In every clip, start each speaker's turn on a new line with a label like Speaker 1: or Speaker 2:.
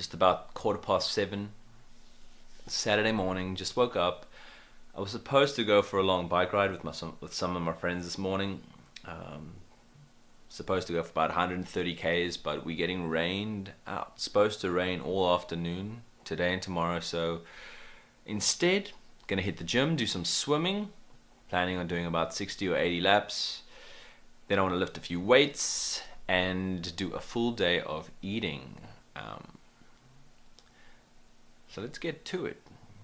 Speaker 1: just about 7:15, Saturday morning. Just woke up. I was supposed to go for a long bike ride with some of my friends this morning. Supposed to go for about 130 k's, but we're getting rained out. It's supposed to rain all afternoon today and tomorrow, so instead gonna hit the gym, do some swimming, planning on doing about 60 or 80 laps. Then I want to lift a few weights and do a full day of eating. So let's get to it.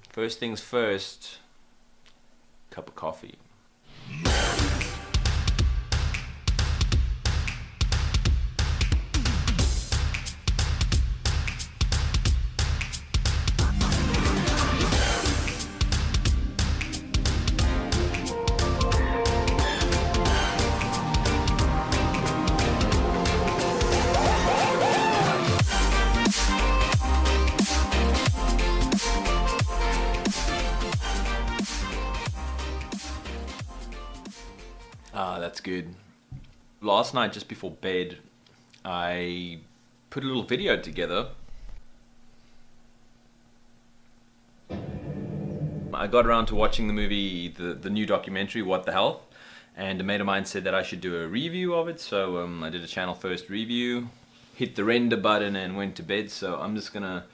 Speaker 1: First things first, cup of coffee. That's good. Last night, just before bed, I put a little video together. I got around to watching the movie, the new documentary, What the Health, and a mate of mine said that I should do a review of it, so I did a channel first review, hit the render button and went to bed. So I'm just gonna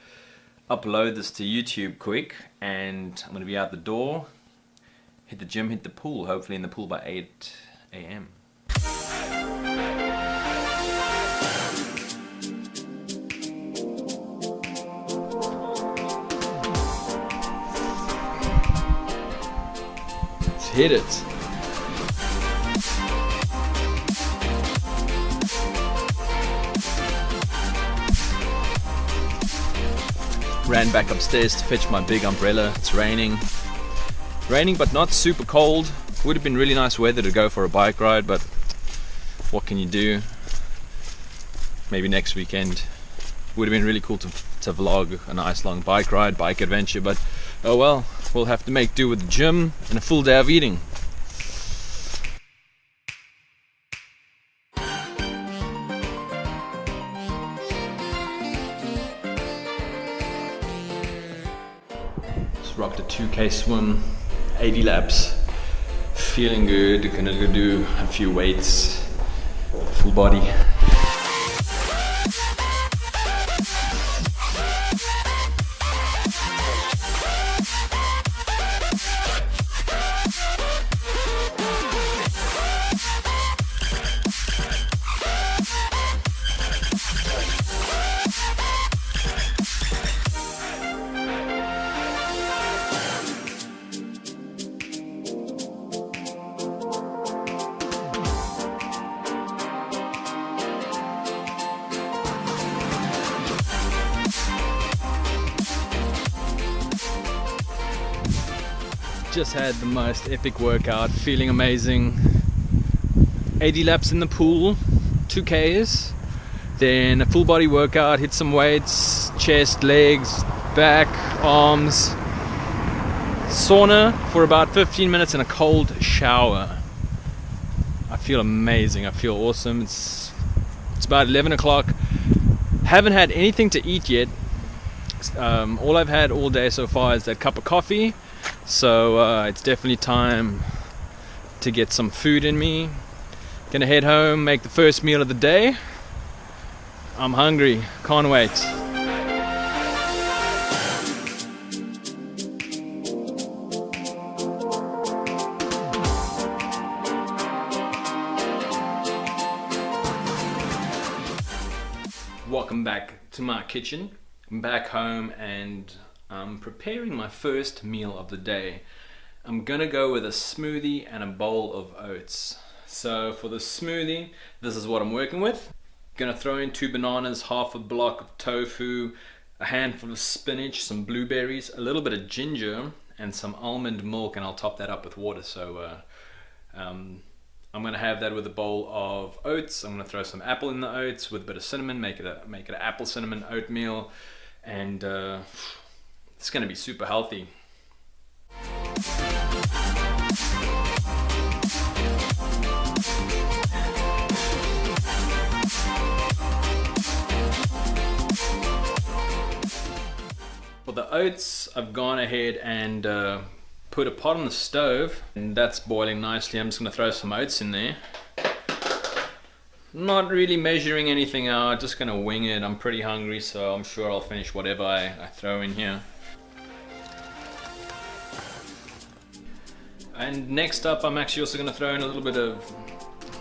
Speaker 1: upload this to YouTube quick, and I'm gonna be out the door, hit the gym, hit the pool, hopefully in the pool by 8 a.m. Let's hit it. Ran back upstairs to fetch my big umbrella. It's raining. Raining, but not super cold. Would have been really nice weather to go for a bike ride, but what can you do? Maybe next weekend. Would have been really cool to vlog a nice long bike ride, bike adventure, but oh well, we'll have to make do with the gym and a full day of eating. Just rocked a 2K swim, 80 laps. Feeling good, gonna go do a few weights, full body. Just had the most epic workout, feeling amazing. 80 laps in the pool, 2Ks, then a full body workout, hit some weights, chest, legs, back, arms, sauna for about 15 minutes and a cold shower. I feel amazing, I feel awesome. It's about 11 o'clock. Haven't had anything to eat yet. All I've had all day so far is that cup of coffee. So it's definitely time to get some food in me. Gonna head home, make the first meal of the day. I'm hungry, can't wait. Welcome back to my kitchen. I'm back home and I'm preparing my first meal of the day. I'm gonna go with a smoothie and a bowl of oats. So for the smoothie, this is what I'm working with. Gonna throw in 2 bananas, half a block of tofu, a handful of spinach, some blueberries, a little bit of ginger, and some almond milk, and I'll top that up with water. So I'm gonna have that with a bowl of oats. I'm gonna throw some apple in the oats with a bit of cinnamon, make it an apple cinnamon oatmeal, and it's gonna be super healthy. For the oats, I've gone ahead and put a pot on the stove, and that's boiling nicely. I'm just going to throw some oats in there. Not really measuring anything out, just going to wing it. I'm pretty hungry, so I'm sure I'll finish whatever I throw in here. And next up, I'm actually also going to throw in a little bit of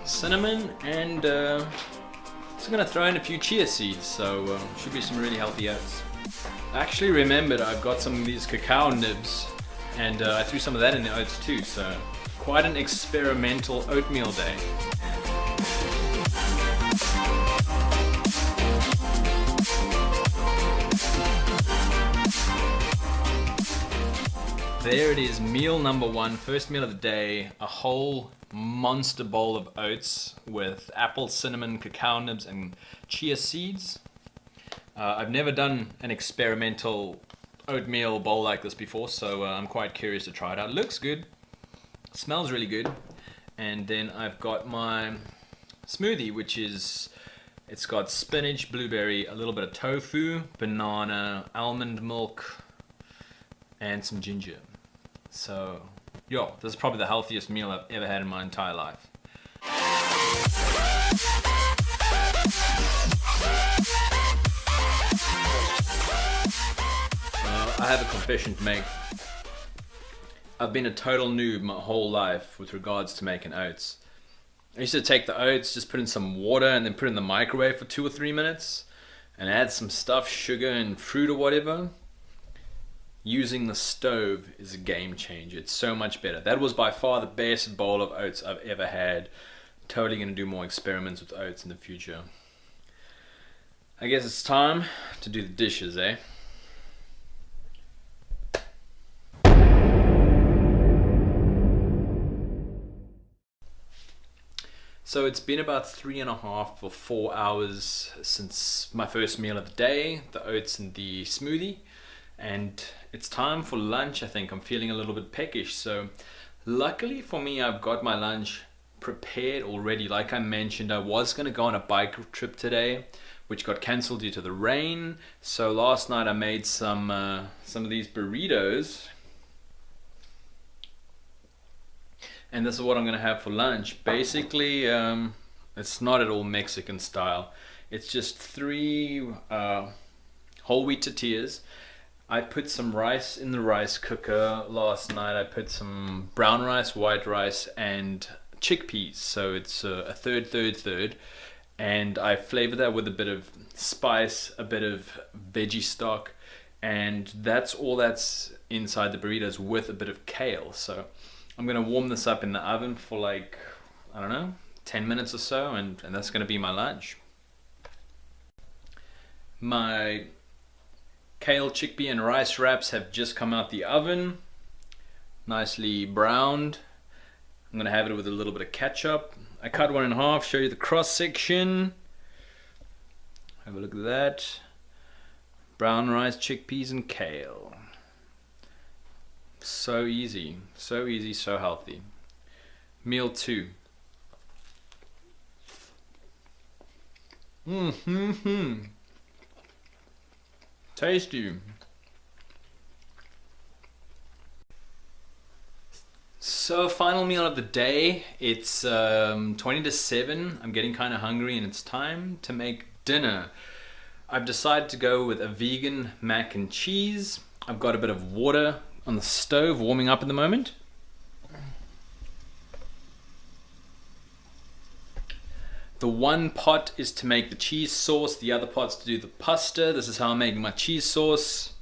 Speaker 1: cinnamon, and just going to throw in a few chia seeds, so should be some really healthy oats. I actually remembered I've got some of these cacao nibs, and I threw some of that in the oats too, so quite an experimental oatmeal day. There it is, meal number one, first meal of the day, a whole monster bowl of oats with apple, cinnamon, cacao nibs, and chia seeds. I've never done an experimental oatmeal bowl like this before, so I'm quite curious to try it out. It looks good, smells really good. And then I've got my smoothie, which is, it's got spinach, blueberry, a little bit of tofu, banana, almond milk, and some ginger. So, yo, this is probably the healthiest meal I've ever had in my entire life. I have a confession to make. I've been a total noob my whole life with regards to making oats. I used to take the oats, just put in some water, and then put it in the microwave for 2 or 3 minutes, and add some stuff, sugar and fruit or whatever. Using the stove is a game changer. It's so much better. That was by far the best bowl of oats I've ever had. Totally going to do more experiments with oats in the future. I guess it's time to do the dishes, eh? So it's been about 3.5 or 4 hours since my first meal of the day, the oats and the smoothie. And it's time for lunch. I think I'm feeling a little bit peckish, so luckily for me, I've got my lunch prepared already. Like I mentioned, I was going to go on a bike trip today, which got cancelled due to the rain. So last night I made some of these burritos, and this is what I'm going to have for lunch. Basically, it's not at all Mexican style. It's just 3 whole wheat tortillas. I put some rice in the rice cooker last night. I put some brown rice, white rice, and chickpeas. So it's a third. And I flavored that with a bit of spice, a bit of veggie stock, and that's all that's inside the burritos with a bit of kale. So I'm gonna warm this up in the oven for like, I don't know, 10 minutes or so, and that's gonna be my lunch. My kale, chickpea, and rice wraps have just come out the oven, nicely browned. I'm gonna have it with a little bit of ketchup. I cut one in half, show you the cross section. Have a look at that. Brown rice, chickpeas, and kale. So easy, so healthy. Meal 2. Tasty. So final meal of the day. It's 20 to 7. I'm getting kind of hungry and it's time to make dinner. I've decided to go with a vegan mac and cheese. I've got a bit of water on the stove warming up at the moment. The one pot is to make the cheese sauce, the other pot's to do the pasta. This is how I'm making my cheese sauce.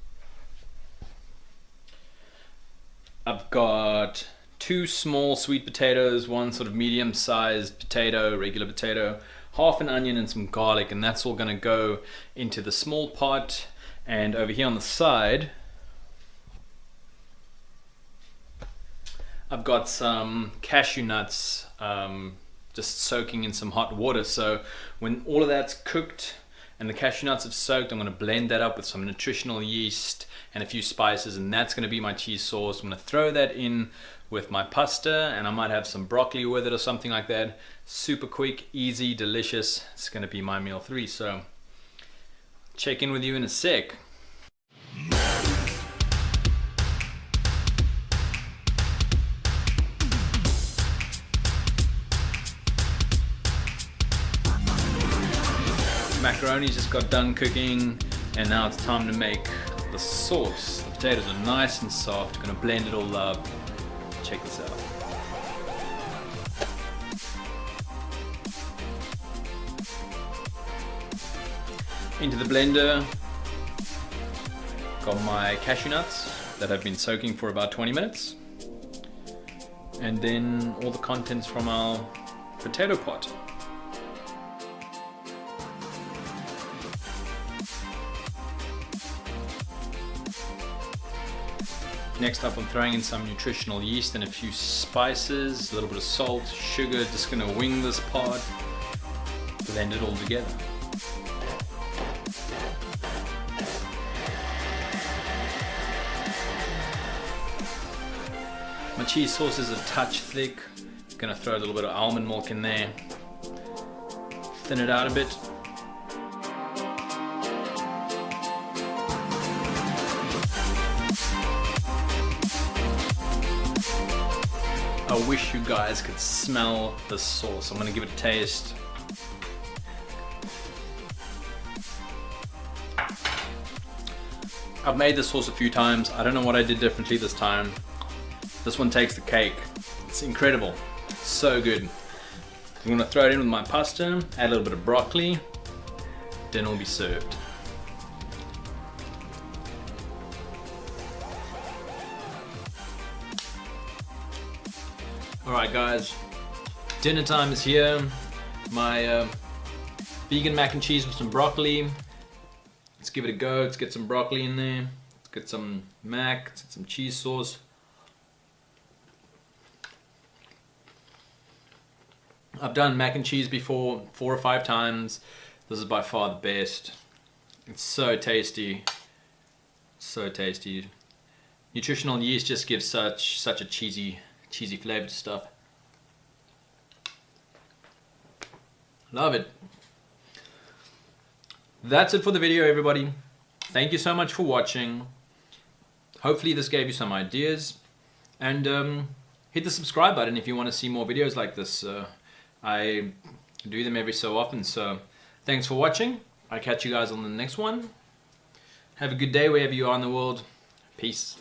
Speaker 1: I've got 2 small sweet potatoes, 1 sort of medium-sized potato, regular potato, half an onion and some garlic, and that's all gonna go into the small pot. And over here on the side, I've got some cashew nuts, just soaking in some hot water. So when all of that's cooked and the cashew nuts have soaked, I'm going to blend that up with some nutritional yeast and a few spices, and that's going to be my cheese sauce. I'm going to throw that in with my pasta, and I might have some broccoli with it or something like that. Super quick, easy, delicious. It's going to be my meal 3. So check in with you in a sec. Macaroni just got done cooking, and now it's time to make the sauce. The potatoes are nice and soft. Gonna blend it all up. Check this out. Into the blender, got my cashew nuts that I've been soaking for about 20 minutes. And then all the contents from our potato pot. Next up, I'm throwing in some nutritional yeast and a few spices, a little bit of salt, sugar. Just gonna wing this pot, blend it all together. My cheese sauce is a touch thick. Gonna throw a little bit of almond milk in there. Thin it out a bit. I wish you guys could smell the sauce. I'm gonna give it a taste. I've made this sauce a few times. I don't know what I did differently this time. This one takes the cake. It's incredible. So good. I'm gonna throw it in with my pasta, add a little bit of broccoli, then it'll be served. Alright guys, dinner time is here. My vegan mac and cheese with some broccoli. Let's give it a go. Let's get some broccoli in there. Let's get some mac, let's get some cheese sauce. I've done mac and cheese before 4 or 5 times. This is by far the best. It's so tasty. So tasty. Nutritional yeast just gives such a cheesy flavor to stuff. Love it. That's it for the video, everybody. Thank you so much for watching. Hopefully this gave you some ideas. And hit the subscribe button if you want to see more videos like this. I do them every so often, so thanks for watching. I'll catch you guys on the next one. Have a good day wherever you are in the world. Peace.